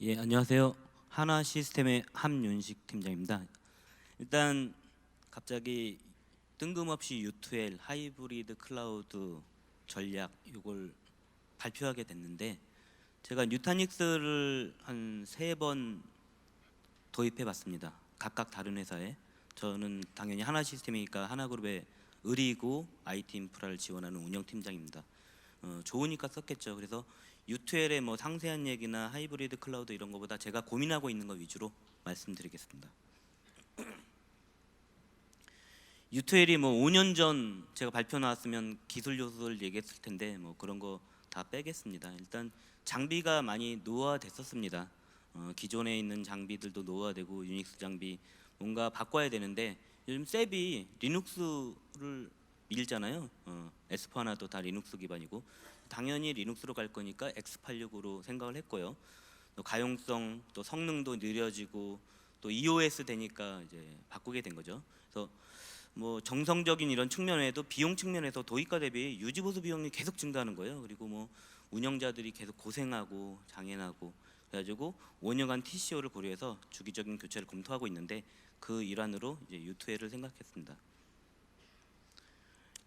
예, 안녕하세요. 하나 시스템의 함윤식 팀장입니다. 일단 갑자기 뜬금없이 U2L 하이브리드 클라우드 전략 이걸 발표하게 됐는데, 제가 뉴타닉스를 한 3번 도입해 봤습니다. 각각 다른 회사에. 저는 당연히 하나 시스템이니까 하나그룹의 의리고 IT 인프라를 지원하는 운영팀장입니다. 좋으니까 썼겠죠. 그래서 U2L의 뭐 상세한 얘기나 하이브리드 클라우드 이런 거보다 제가 고민하고 있는 거 위주로 말씀드리겠습니다. U2L이 뭐 5년 전 제가 발표 나왔으면 기술 요소를 얘기했을 텐데 뭐 그런 거 다 빼겠습니다. 일단 장비가 많이 노화됐었습니다. 기존에 있는 장비들도 노화되고 유닉스 장비 뭔가 바꿔야 되는데, 요즘 셉이 리눅스를 밀잖아요. S4나도 다 리눅스 기반이고 당연히 리눅스로 갈 거니까 X86으로 생각을 했고요. 또 가용성, 또 성능도 느려지고 또 EOS 되니까 이제 바꾸게 된 거죠. 그래서 뭐 정성적인 이런 측면에도 비용 측면에서 도입가 대비 유지 보수 비용이 계속 증가하는 거예요. 그리고 뭐 운영자들이 계속 고생하고 장애나고 그래가지고 5년간 TCO를 고려해서 주기적인 교체를 검토하고 있는데, 그 일환으로 이제 U2L을 생각했습니다.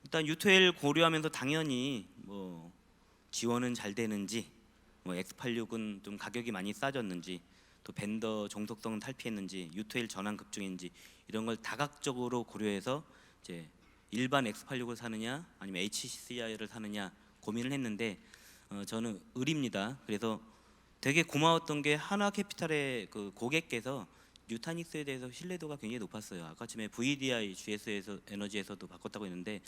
일단 U2L 고려하면서 당연히 뭐 지원은 잘 되는지, 뭐 X86은 좀 가격이 많이 싸졌는지, 또 벤더 종속성은 탈피했는지, U2L 전환 급중인지 이런 걸 다각적으로 고려해서 이제 일반 X86을 사느냐 아니면 HCI를 사느냐 고민을 했는데, 저는 을입니다. 그래서 되게 고마웠던 게 하나캐피탈의 그 고객께서 뉴타닉스에 대해서 신뢰도가 굉장히 높았어요. 아까 전에 VDI GS에서 에너지에서도 바꿨다고 했는데,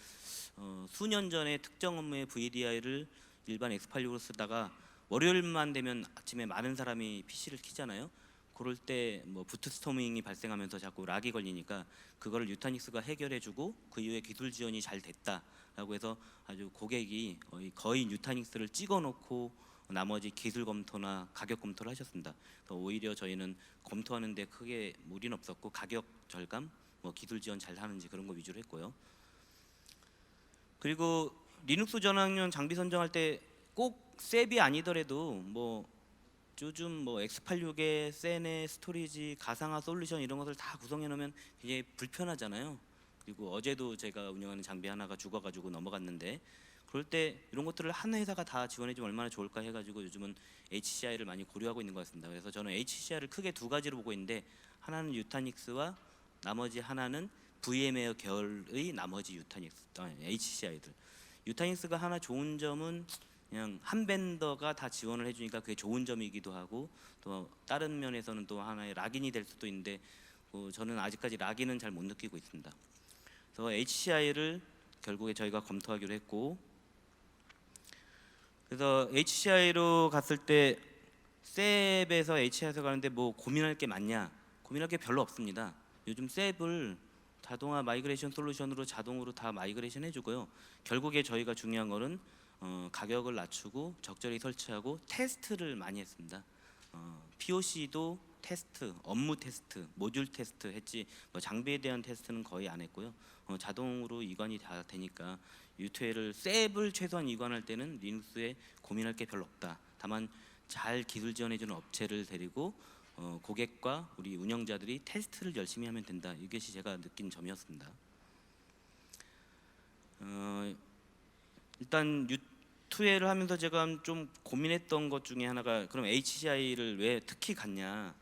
수년 전에 특정 업무의 VDI를 일반 X86으로 쓰다가 월요일만 되면 아침에 많은 사람이 PC를 키잖아요. 그럴 때 뭐 부트스토밍이 발생하면서 자꾸 락이 걸리니까 그거를 뉴타닉스가 해결해주고 그 이후에 기술 지원이 잘 됐다라고 해서 아주 고객이 거의 뉴타닉스를 찍어놓고 나머지 기술 검토나 가격 검토를 하셨습니다. 그래서 오히려 저희는 검토하는데 크게 무리는 없었고 가격 절감, 뭐 기술 지원 잘 하는지 그런 거 위주로 했고요. 그리고 리눅스 전환용 장비 선정할 때 꼭 셉이 아니더라도 뭐 요즘 뭐 X86에 센의 스토리지, 가상화 솔루션 이런 것을 다 구성해 놓으면 굉장히 불편하잖아요. 그리고 어제도 제가 운영하는 장비 하나가 죽어가지고 넘어갔는데, 그럴 때 이런 것들을 한 회사가 다 지원해주면 얼마나 좋을까 해가지고 요즘은 HCI를 많이 고려하고 있는 것 같습니다. 그래서 저는 HCI를 크게 두 가지로 보고 있는데, 하나는 유타닉스와 나머지 하나는 VM웨어 계열의 나머지 유타닉스, HCI들. 유타닉스가 하나 좋은 점은 그냥 한 벤더가 다 지원을 해주니까 그게 좋은 점이기도 하고, 또 다른 면에서는 또 하나의 락인이 될 수도 있는데, 저는 아직까지 락인은 잘 못 느끼고 있습니다. 그래서 HCI를 결국에 저희가 검토하기로 했고, 그래서 HCI로 갔을 때 셉에서 HCI에서 가는데 뭐 고민할 게 많냐? 고민할 게 별로 없습니다. 요즘 셉을 자동화 마이그레이션 솔루션으로 자동으로 다 마이그레이션 해주고요. 결국에 저희가 중요한 거는 가격을 낮추고 적절히 설치하고 테스트를 많이 했습니다. POC도 테스트, 업무 테스트, 모듈 테스트 했지 뭐 장비에 대한 테스트는 거의 안 했고요. 자동으로 이관이 다 되니까 U2L을 셉을 최소한 이관할 때는 리눅스에 고민할 게 별로 없다. 다만 잘 기술 지원해주는 업체를 데리고 고객과 우리 운영자들이 테스트를 열심히 하면 된다. 이것이 제가 느낀 점이었습니다. 일단 U2L을 하면서 제가 좀 고민했던 것 중에 하나가, 그럼 HCI를 왜 특히 갔냐?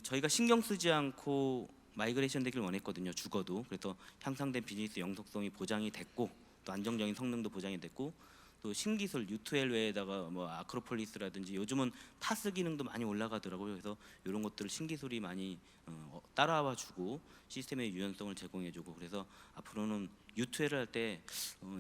저희가 신경 쓰지 않고 마이그레이션 되길 원했거든요. 죽어도. 그래서 향상된 비즈니스 영속성이 보장이 됐고, 또 안정적인 성능도 보장이 됐고, 또 신기술 U2L 외에다가 뭐 아크로폴리스라든지 요즘은 파스 기능도 많이 올라가더라고요. 그래서 이런 것들을 신기술이 많이 따라와 주고 시스템의 유연성을 제공해 주고, 그래서 앞으로는 U2L을 할 때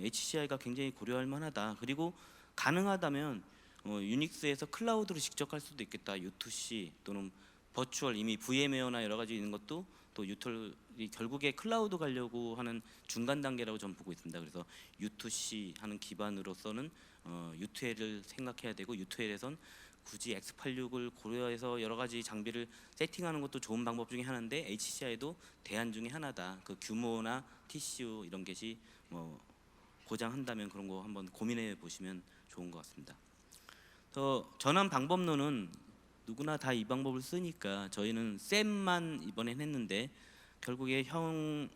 HCI가 굉장히 고려할 만하다. 그리고 가능하다면 유닉스에서 클라우드로 직접 갈 수도 있겠다. U2C 또는 버추얼, 이미 VM웨어나 여러 가지 있는 것도 또 U2L이 결국에 클라우드 가려고 하는 중간 단계라고 저는 보고 있습니다. 그래서 U2C 하는 기반으로서는 U2L을 생각해야 되고, U2L에선 굳이 X86을 고려해서 여러 가지 장비를 세팅하는 것도 좋은 방법 중에 하나인데, HCI도 대안 중에 하나다. 그 규모나 TCO 이런 것이 뭐 고장한다면 그런 거 한번 고민해 보시면 좋은 것 같습니다. 전환 방법론은 누구나 다 이 방법을 쓰니까 저희는 쌤만 이번엔 했는데 결국에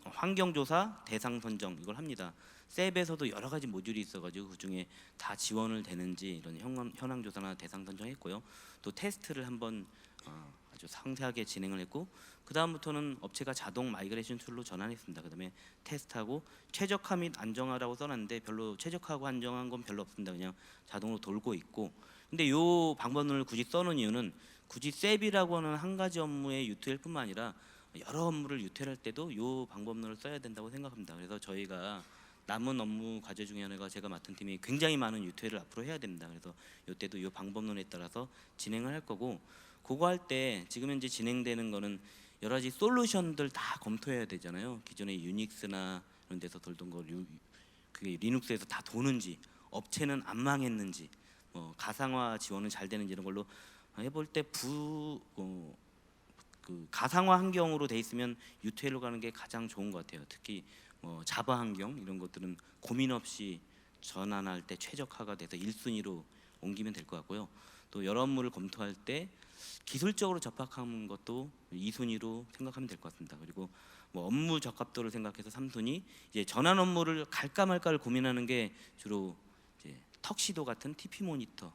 환경조사 대상 선정 이걸 합니다. 셉에서도 여러 가지 모듈이 있어가지고 그 중에 다 지원을 되는지 이런 현황조사나 대상 선정했고요. 또 테스트를 한번 아주 상세하게 진행을 했고 그 다음부터는 업체가 자동 마이그레이션 툴로 전환했습니다. 그다음에 테스트하고 최적화 및 안정화라고 써놨는데 별로 최적화하고 안정한 건 별로 없습니다. 그냥 자동으로 돌고 있고. 근데 이 방법론을 굳이 써놓은 이유는 굳이 셉이라고 하는 한 가지 업무의 유트일뿐만 아니라 여러 업무를 유퇴할 때도 이 방법론을 써야 된다고 생각합니다. 그래서 저희가 남은 업무 과제 중에 하나가 제가 맡은 팀이 굉장히 많은 유퇴를 앞으로 해야 됩니다. 그래서 이때도 이 방법론에 따라서 진행을 할 거고, 그거 할 때 지금 현재 진행되는 거는 여러 가지 솔루션들 다 검토해야 되잖아요. 기존의 유닉스나 이런 데서 돌던 거 그게 리눅스에서 다 도는지, 업체는 안 망했는지, 가상화 지원은 잘 되는지 이런 걸로 해볼 때 그 가상화 환경으로 돼 있으면 유퇴로 가는 게 가장 좋은 것 같아요. 특히 자바 환경 이런 것들은 고민 없이 전환할 때 최적화가 돼서 1순위로 옮기면 될 것 같고요. 또 여러 업무를 검토할 때 기술적으로 접학하는 것도 2순위로 생각하면 될 것 같습니다. 그리고 업무 적합도를 생각해서 3순위, 이제 전환 업무를 갈까 말까를 고민하는 게 주로 이제 턱시도 같은 TP 모니터,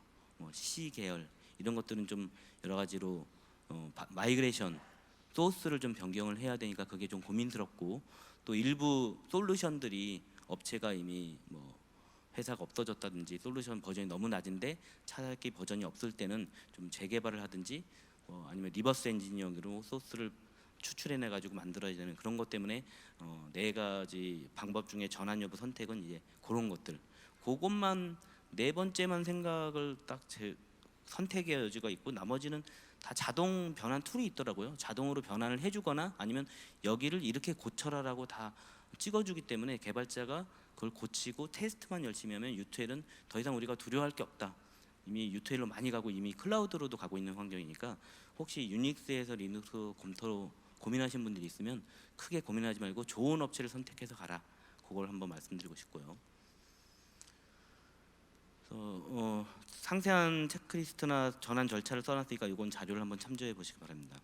C 계열 이런 것들은 좀 여러 가지로 마이그레이션 소스를 좀 변경을 해야 되니까 그게 좀 고민스럽고, 또 일부 솔루션들이 업체가 이미 회사가 없어졌다든지 솔루션 버전이 너무 낮은데 차기 버전이 없을 때는 좀 재개발을 하든지 아니면 리버스 엔지니어링으로 소스를 추출해내 가지고 만들어야 되는 그런 것 때문에 네 가지 방법 중에 전환 여부 선택은 이제 그런 것들, 그것만 네 번째만 생각을 딱 선택의 여지가 있고 나머지는 다 자동 변환 툴이 있더라고요. 자동으로 변환을 해주거나 아니면 여기를 이렇게 고쳐라라고 다 찍어주기 때문에 개발자가 그걸 고치고 테스트만 열심히 하면 유트엘은 더 이상 우리가 두려워할 게 없다. 이미 유트엘로 많이 가고 이미 클라우드로도 가고 있는 환경이니까 혹시 유닉스에서 리눅스 검토로 고민하신 분들이 있으면 크게 고민하지 말고 좋은 업체를 선택해서 가라. 그걸 한번 말씀드리고 싶고요. 상세한 체크리스트나 전환 절차를 써놨으니까 이건 자료를 한번 참조해 보시기 바랍니다.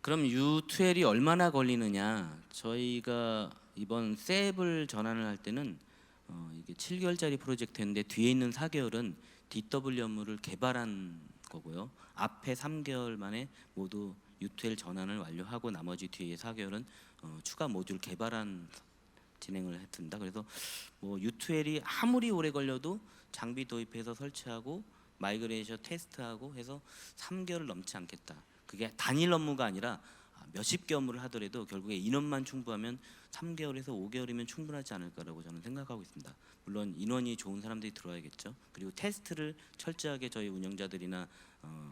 그럼 U2L이 얼마나 걸리느냐? 저희가 이번 셉을 전환을 할 때는 이게 7개월짜리 프로젝트인데 뒤에 있는 4개월은 DW 업무를 개발한 거고요. 앞에 3개월 만에 모두 U2L 전환을 완료하고 나머지 뒤에 4개월은 추가 모듈 개발한 진행을 했습니다. 그래서 U2L이 아무리 오래 걸려도 장비 도입해서 설치하고 마이그레이션 테스트하고 해서 3개월 넘지 않겠다. 그게 단일 업무가 아니라 몇십 개 업무를 하더라도 결국에 인원만 충분하면 3개월에서 5개월이면 충분하지 않을까라고 저는 생각하고 있습니다. 물론 인원이 좋은 사람들이 들어와야겠죠. 그리고 테스트를 철저하게 저희 운영자들이나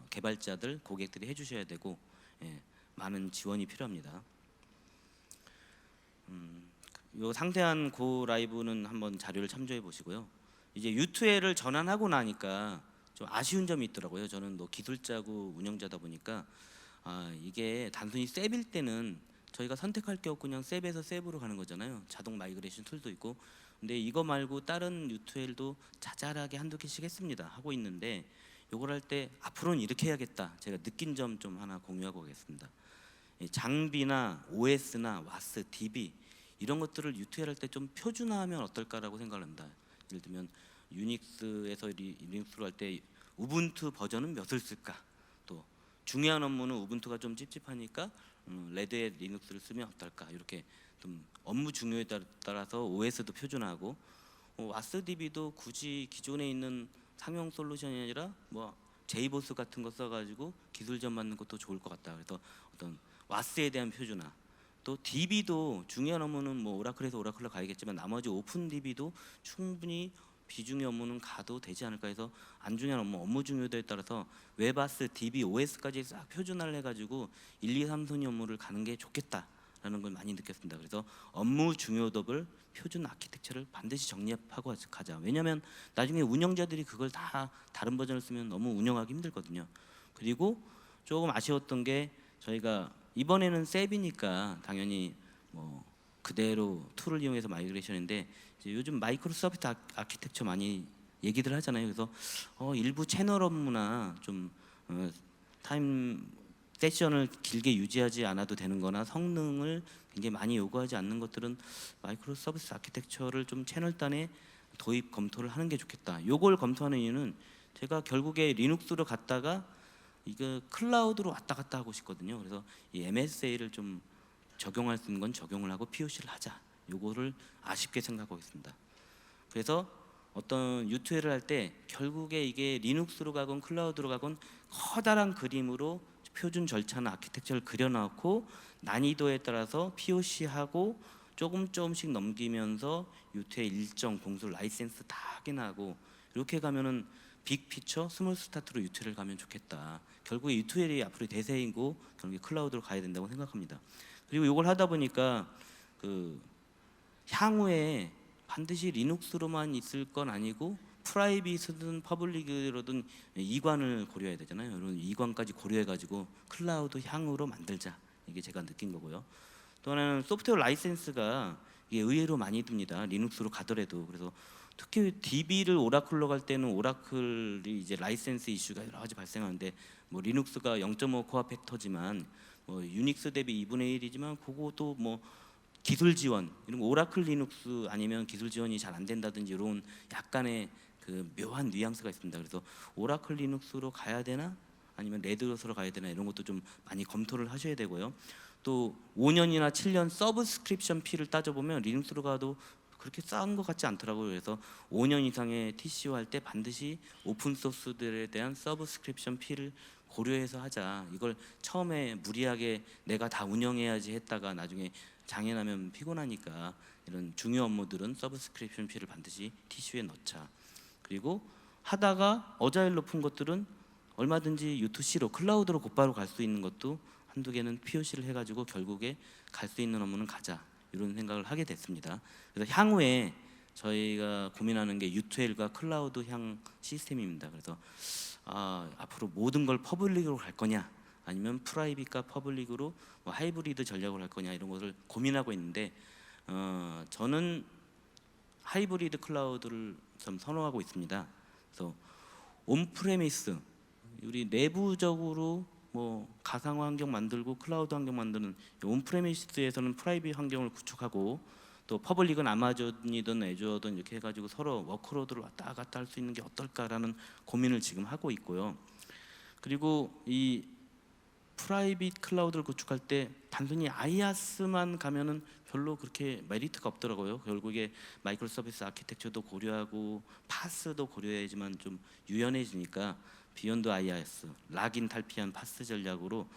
개발자들, 고객들이 해주셔야 되고, 많은 지원이 필요합니다. 요 상세한 고 라이브는 한번 자료를 참조해 보시고요. 이제 U2L을 전환하고 나니까 좀 아쉬운 점이 있더라고요. 저는 기술자고 운영자다 보니까 이게 단순히 셉일 때는 저희가 선택할 게 없고 그냥 셉에서 셉으로 가는 거잖아요. 자동 마이그레이션 툴도 있고. 근데 이거 말고 다른 U2L도 자잘하게 한두 개씩 했습니다. 하고 있는데 요걸 할 때 앞으로는 이렇게 해야겠다. 제가 느낀 점 좀 하나 공유하고 가겠습니다. 장비나 OS나 와스, DB 이런 것들을 U2L 할 때 좀 표준화하면 어떨까라고 생각을 합니다. 예를 들면 유닉스에서 리눅스로 할 때 우분투 버전은 몇을 쓸까? 또 중요한 업무는 우분투가 좀 찝찝하니까 레드의 리눅스를 쓰면 어떨까? 이렇게 좀 업무 중요에 따라서 OS도 표준화하고, 와스 DB도 굳이 기존에 있는 상용 솔루션이 아니라 제이보스 같은 거 써가지고 기술전 맞는 것도 좋을 것 같다. 그래서 어떤 와스에 대한 표준화, 또 DB도 중요한 업무는 오라클에서 오라클로 가야겠지만 나머지 오픈 DB도 충분히 비중의 업무는 가도 되지 않을까 해서 안 중요한 업무 중요도에 따라서 웹아스, DB, OS까지 싹 표준화를 해가지고 1, 2, 3순위 업무를 가는 게 좋겠다라는 걸 많이 느꼈습니다. 그래서 업무 중요도를 표준 아키텍처를 반드시 정립하고 가자. 왜냐하면 나중에 운영자들이 그걸 다 다른 버전을 쓰면 너무 운영하기 힘들거든요. 그리고 조금 아쉬웠던 게 저희가 이번에는 셉이니까 당연히 그대로 툴을 이용해서 마이그레이션인데 이제 요즘 마이크로 서비스 아키텍처 많이 얘기들 하잖아요. 그래서 일부 채널 업무나 좀 타임 세션을 길게 유지하지 않아도 되는 거나 성능을 굉장히 많이 요구하지 않는 것들은 마이크로 서비스 아키텍처를 좀 채널 단에 도입 검토를 하는 게 좋겠다. 요걸 검토하는 이유는 제가 결국에 리눅스로 갔다가 이거 클라우드로 왔다 갔다 하고 싶거든요. 그래서 이 MSA를 좀 적용할 수 있는 건 적용을 하고 POC를 하자. 요거를 아쉽게 생각하고 있습니다. 그래서 어떤 U2L을 할 때 결국에 이게 리눅스로 가건 클라우드로 가건 커다란 그림으로 표준 절차나 아키텍처를 그려놓고 난이도에 따라서 POC하고 조금씩 넘기면서 U2L 일정 공수 라이센스 다 확인하고 이렇게 가면은 빅 피처 스몰 스타트로 U2L을 가면 좋겠다. 결국에 U2L이 앞으로 대세이고 결국에 클라우드로 가야 된다고 생각합니다. 그리고 이걸 하다 보니까 그 향후에 반드시 리눅스로만 있을 건 아니고 프라이빗이든 퍼블릭이든 이관을 고려해야 되잖아요. 이런 이관까지 고려해가지고 클라우드 향으로 만들자. 이게 제가 느낀 거고요. 또 하나는 소프트웨어 라이센스가 이게 의외로 많이 듭니다. 리눅스로 가더라도. 그래서 특히 DB를 오라클로 갈 때는 오라클이 이제 라이센스 이슈가 여러 가지 발생하는데 뭐 리눅스가 0.5 코어 팩터지만 뭐 유닉스 대비 2분의 1이지만 그것도 뭐 기술 지원 이런 거 오라클 리눅스 아니면 기술 지원이 잘 안 된다든지 이런 약간의 그 묘한 뉘앙스가 있습니다. 그래서 오라클 리눅스로 가야 되나 아니면 레드로스로 가야 되나 이런 것도 좀 많이 검토를 하셔야 되고요. 또 5년이나 7년 서브스크립션 피를 따져보면 리눅스로 가도 그렇게 싼 것 같지 않더라고요. 그래서 5년 이상의 TCO 할 때 반드시 오픈 소스들에 대한 서브스크립션 피를 고려해서 하자. 이걸 처음에 무리하게 내가 다 운영해야지 했다가 나중에 장애나면 피곤하니까 이런 중요 업무들은 서브스크립션 피를 반드시 TCU에 넣자. 그리고 하다가 어자일 높은 것들은 얼마든지 U2C로 클라우드로 곧바로 갈 수 있는 것도 한두 개는 POC를 해가지고 결국에 갈 수 있는 업무는 가자. 이런 생각을 하게 됐습니다. 그래서 향후에 저희가 고민하는 게 U2L과 클라우드 향 시스템입니다. 그래서 앞으로 모든 걸 퍼블릭으로 갈 거냐 아니면 프라이빗과 퍼블릭으로 뭐 하이브리드 전략을 할 거냐 이런 것을 고민하고 있는데 저는 하이브리드 클라우드를 좀 선호하고 있습니다. 그래서 온프레미스 우리 내부적으로 뭐 가상 환경 만들고 클라우드 환경 만드는 온프레미스에서는 프라이빗 환경을 구축하고 또 퍼블릭은 아마존이든 애주어든 이렇게 해가지고 서로 워크로드를 왔다 갔다 할 수 있는 게 어떨까라는 고민을 지금 하고 있고요. 그리고 이 프라이빗 클라우드를 구축할 때 단순히 아이아스만 가면은 별로 그렇게 메리트가 없더라고요. 결국에 마이크로 서비스 아키텍처도 고려하고 파스도 고려해야지만 좀 유연해지니까 비욘드 아이아스, 락인 탈피한 파스 전략으로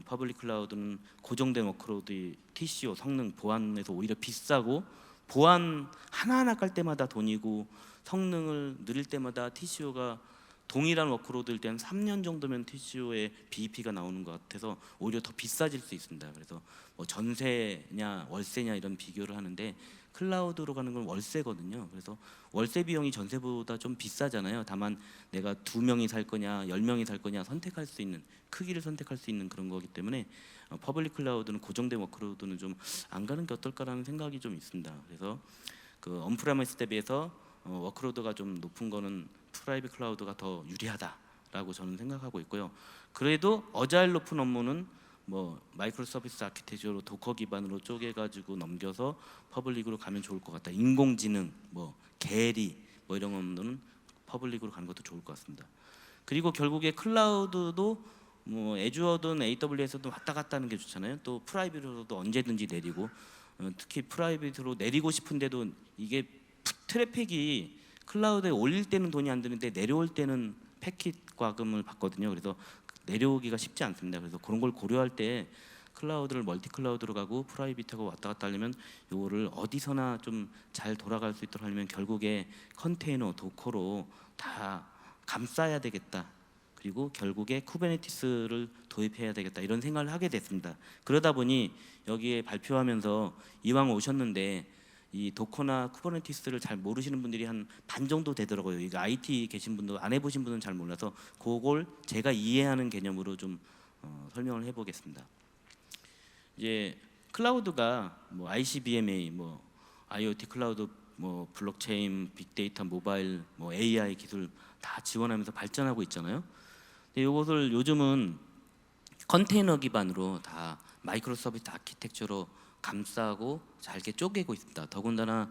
퍼블릭 클라우드는 고정된 워크로드 TCO 성능 보안에서 오히려 비싸고 보안 하나하나 깔 때마다 돈이고 성능을 늘릴 때마다 TCO가 동일한 워크로드일 때는 3년 정도면 TCO의 BEP가 나오는 것 같아서 오히려 더 비싸질 수 있습니다. 그래서 뭐 전세냐 월세냐 이런 비교를 하는데 클라우드로 가는 건 월세거든요. 그래서 월세 비용이 전세보다 좀 비싸잖아요. 다만 내가 2명이 살 거냐 10명이 살 거냐 선택할 수 있는 크기를 선택할 수 있는 그런 거기 때문에 퍼블릭 클라우드는 고정된 워크로드는 좀 안 가는 게 어떨까라는 생각이 좀 있습니다. 그래서 그 언프레미스 대비해서 워크로드가 좀 높은 거는 프라이빗 클라우드가 더 유리하다라고 저는 생각하고 있고요. 그래도 어자일 높은 업무는 뭐 마이크로 서비스 아키텍처로 도커 기반으로 쪼개가지고 넘겨서 퍼블릭으로 가면 좋을 것 같다. 인공지능, 뭐 계리, 뭐 이런 업무는 퍼블릭으로 가는 것도 좋을 것 같습니다. 그리고 결국에 클라우드도 뭐 애주어든 AWS든 왔다 갔다 하는 게 좋잖아요. 또 프라이빗으로도 언제든지 내리고 특히 프라이빗으로 내리고 싶은데도 이게 트래픽이 클라우드에 올릴 때는 돈이 안 드는데 내려올 때는 패킷 과금을 받거든요. 그래서 내려오기가 쉽지 않습니다. 그래서 그런 걸 고려할 때 클라우드를 멀티 클라우드로 가고 프라이빗하고 왔다 갔다 하려면 요거를 어디서나 좀 잘 돌아갈 수 있도록 하려면 결국에 컨테이너, 도커로 다 감싸야 되겠다. 그리고 결국에 쿠버네티스를 도입해야 되겠다 이런 생각을 하게 됐습니다. 그러다 보니 여기에 발표하면서 이왕 오셨는데 이 도커나 쿠버네티스를 잘 모르시는 분들이 한 반 정도 되더라고요. 이거 IT 계신 분도 안 해보신 분은 잘 몰라서 그걸 제가 이해하는 개념으로 좀 설명을 해보겠습니다. 이제 클라우드가 뭐 ICBMA, 뭐 IoT 클라우드 뭐 블록체인, 빅데이터, 모바일, 뭐 AI 기술 다 지원하면서 발전하고 있잖아요. 근데 이것을 요즘은 컨테이너 기반으로 다 마이크로 서비스 아키텍처로 감싸고 잘게 쪼개고 있습니다. 더군다나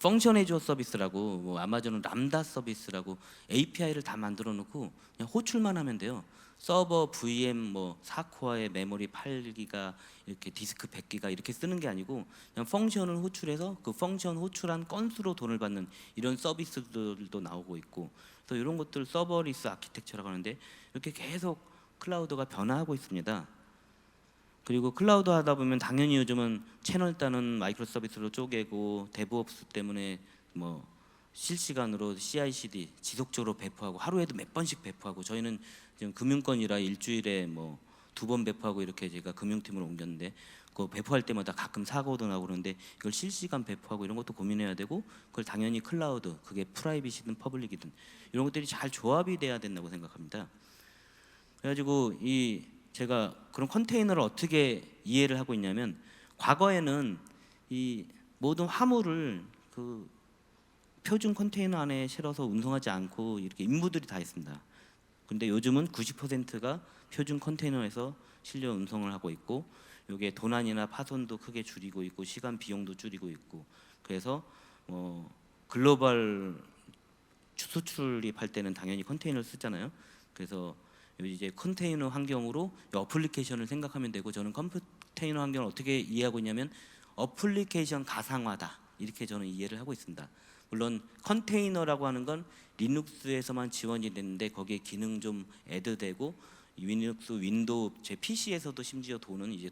펑션 애저 서비스라고 뭐 아마존은 람다 서비스라고 API를 다 만들어 놓고 그냥 호출만 하면 돼요. 서버 VM 뭐 4코어의 메모리 8기가 이렇게 디스크 100기가 이렇게 쓰는 게 아니고 그냥 펑션을 호출해서 그 펑션 호출한 건수로 돈을 받는 이런 서비스들도 나오고 있고, 그래서 이런 것들 서버리스 아키텍처라고 하는데 이렇게 계속 클라우드가 변화하고 있습니다. 그리고 클라우드 하다 보면 당연히 요즘은 채널 따는 마이크로 서비스로 쪼개고 데브옵스 때문에 뭐 실시간으로 CI/CD 지속적으로 배포하고 하루에도 몇 번씩 배포하고, 저희는 지금 금융권이라 일주일에 뭐 2번 배포하고 이렇게 제가 금융팀으로 옮겼는데 그 배포할 때마다 가끔 사고도 나고 그러는데 이걸 실시간 배포하고 이런 것도 고민해야 되고, 그걸 당연히 클라우드, 그게 프라이빗이든 퍼블릭이든 이런 것들이 잘 조합이 돼야 된다고 생각합니다. 그래가지고 제가 그런 컨테이너를 어떻게 이해를 하고 있냐면, 과거에는 이 모든 화물을 그 표준 컨테이너 안에 실어서 운송하지 않고 이렇게 인부들이 다 했습니다. 근데 요즘은 90%가 표준 컨테이너에서 실려 운송을 하고 있고, 이게 도난이나 파손도 크게 줄이고 있고 시간 비용도 줄이고 있고, 그래서 글로벌 수출입할 때는 당연히 컨테이너를 쓰잖아요. 그래서 이제 컨테이너 환경으로 어플리케이션을 생각하면 되고, 저는 컨테이너 환경을 어떻게 이해하고 있냐면 어플리케이션 가상화다, 이렇게 저는 이해를 하고 있습니다. 물론 컨테이너라고 하는 건 리눅스에서만 지원이 되는데 거기에 기능 좀 애드되고, 리눅스, 윈도우, 제 PC에서도 심지어 도는 이제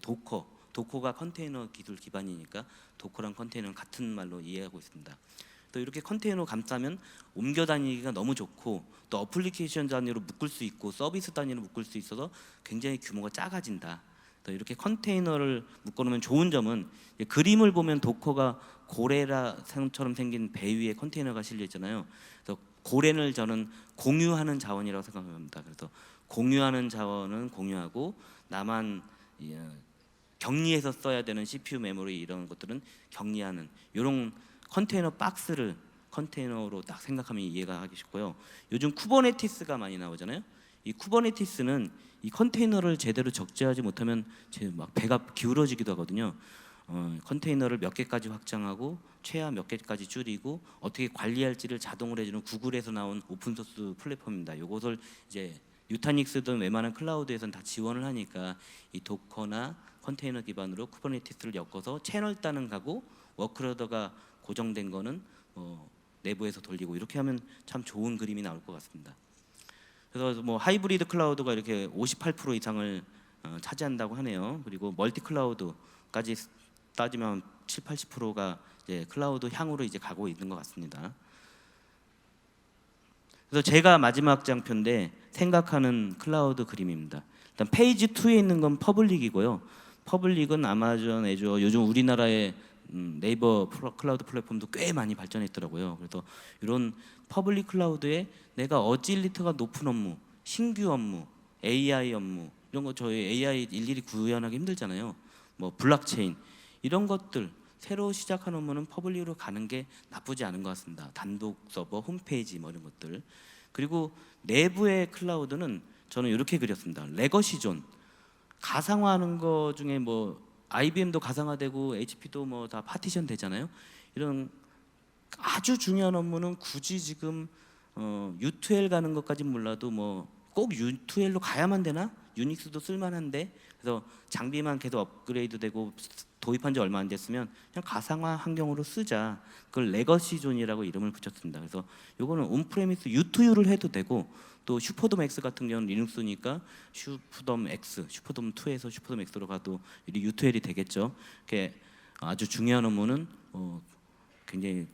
도커가 컨테이너 기술 기반이니까 도커랑 컨테이너는 같은 말로 이해하고 있습니다. 또 이렇게 컨테이너 감싸면 옮겨 다니기가 너무 좋고, 또 어플리케이션 단위로 묶을 수 있고 서비스 단위로 묶을 수 있어서 굉장히 규모가 작아진다. 또 이렇게 컨테이너를 묶어놓으면 좋은 점은, 그림을 보면 도커가 고래라처럼 생긴 배 위에 컨테이너가 실려 있잖아요. 그래서 고래를 저는 공유하는 자원이라고 생각합니다. 그래서 공유하는 자원은 공유하고, 나만 격리해서 써야 되는 CPU 메모리 이런 것들은 격리하는, 이런 컨테이너 박스를 컨테이너로 딱 생각하면 이해가 하기 쉽고요. 요즘 쿠버네티스가 많이 나오잖아요. 이 쿠버네티스는 이 컨테이너를 제대로 적재하지 못하면 막 배가 기울어지기도 하거든요. 컨테이너를 몇 개까지 확장하고 최하 몇 개까지 줄이고 어떻게 관리할지를 자동으로 해주는 구글에서 나온 오픈소스 플랫폼입니다. 이것을 이제 유타닉스든 웬만한 클라우드에서는 다 지원을 하니까 이 도커나 컨테이너 기반으로 쿠버네티스를 엮어서 채널 따는 가고 워크로더가 고정된 거는 내부에서 돌리고, 이렇게 하면 참 좋은 그림이 나올 것 같습니다. 그래서 뭐 하이브리드 클라우드가 이렇게 58% 이상을 차지한다고 하네요. 그리고 멀티 클라우드까지 따지면 7, 80%가 이제 클라우드 향으로 이제 가고 있는 것 같습니다. 그래서 제가 마지막 장표인데 생각하는 클라우드 그림입니다. 일단 페이지 2에 있는 건 퍼블릭이고요. 퍼블릭은 아마존 애저, 요즘 우리나라의 네이버 클라우드 플랫폼도 꽤 많이 발전했더라고요. 그래서 이런 퍼블릭 클라우드에 내가 어질리티가 높은 업무, 신규 업무, AI 업무, 이런 거 저희 AI 일일이 구현하기 힘들잖아요. 뭐 블록체인 이런 것들 새로 시작한 업무는 퍼블릭으로 가는 게 나쁘지 않은 것 같습니다. 단독 서버, 홈페이지 뭐 이런 것들. 그리고 내부의 클라우드는 저는 이렇게 그렸습니다. 레거시 존, 가상화하는 거 중에 뭐 IBM도 가상화되고 HP도 뭐 다 파티션 되잖아요. 이런 아주 중요한 업무는 굳이 지금 U2L 가는 것까진 몰라도 뭐 꼭 U2L로 가야만 되나? 유닉스도 쓸만한데, 그래서 장비만 계속 업그레이드되고 도입한 지 얼마 안 됐으면 그냥 가상화 환경으로 쓰자. 그걸 레거시 존이라고 이름을 붙였습니다. 그래서 요거는 온프레미스 U2U를 해도 되고, 또 슈퍼돔 X 같은 경우는 리눅스니까 슈퍼돔 X, 슈퍼돔 2에서 슈퍼돔 X로 가도 U2L이 되겠죠. 이렇게 아주 중요한 업무는 굉장히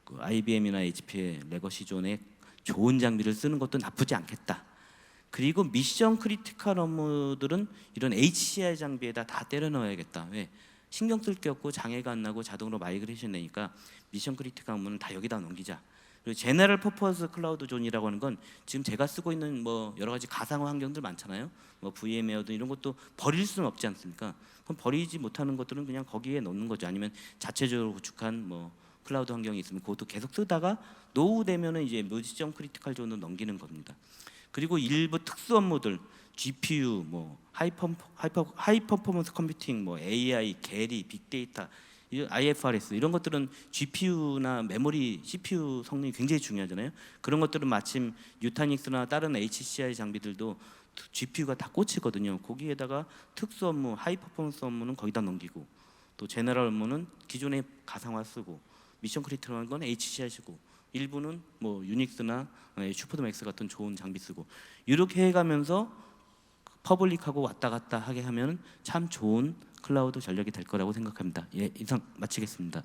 그 IBM이나 HP의 레거시 존에 좋은 장비를 쓰는 것도 나쁘지 않겠다. 그리고 미션 크리티컬 업무들은 이런 HCI 장비에다 다 때려 넣어야겠다. 왜? 신경 쓸 게 없고 장애가 안 나고 자동으로 마이그레이션 되니까 미션 크리티컬 업무는 다 여기다 넘기자. 그리고 제너럴 퍼포스 클라우드 존이라고 하는 건 지금 제가 쓰고 있는 뭐 여러 가지 가상화 환경들 많잖아요. 뭐 VM웨어든 이런 것도 버릴 수는 없지 않습니까? 그럼 버리지 못하는 것들은 그냥 거기에 넣는 거죠. 아니면 자체적으로 구축한 뭐 클라우드 환경이 있으면 그것도 계속 쓰다가 노후 되면은 이제 무지점 크리티컬 존으로 넘기는 겁니다. 그리고 일부 특수 업무들 GPU 뭐 하이 퍼포먼스 컴퓨팅 뭐 AI, 계리, 빅데이터, IFRS 이런 것들은 GPU나 메모리, CPU 성능이 굉장히 중요하잖아요. 그런 것들은 마침 뉴타닉스나 다른 HCI 장비들도 GPU가 다 꽂히거든요. 거기에다가 특수 업무, 하이 퍼포먼스 업무는 거기다 넘기고 또 제너럴 업무는 기존의 가상화 쓰고 미션 크리티컬한 건 HCI 쓰고 일부는 뭐 유닉스나 슈퍼드맥스 같은 좋은 장비 쓰고 이렇게 해가면서 퍼블릭하고 왔다 갔다 하게 하면 참 좋은 클라우드 전략이 될 거라고 생각합니다. 예, 이상 마치겠습니다.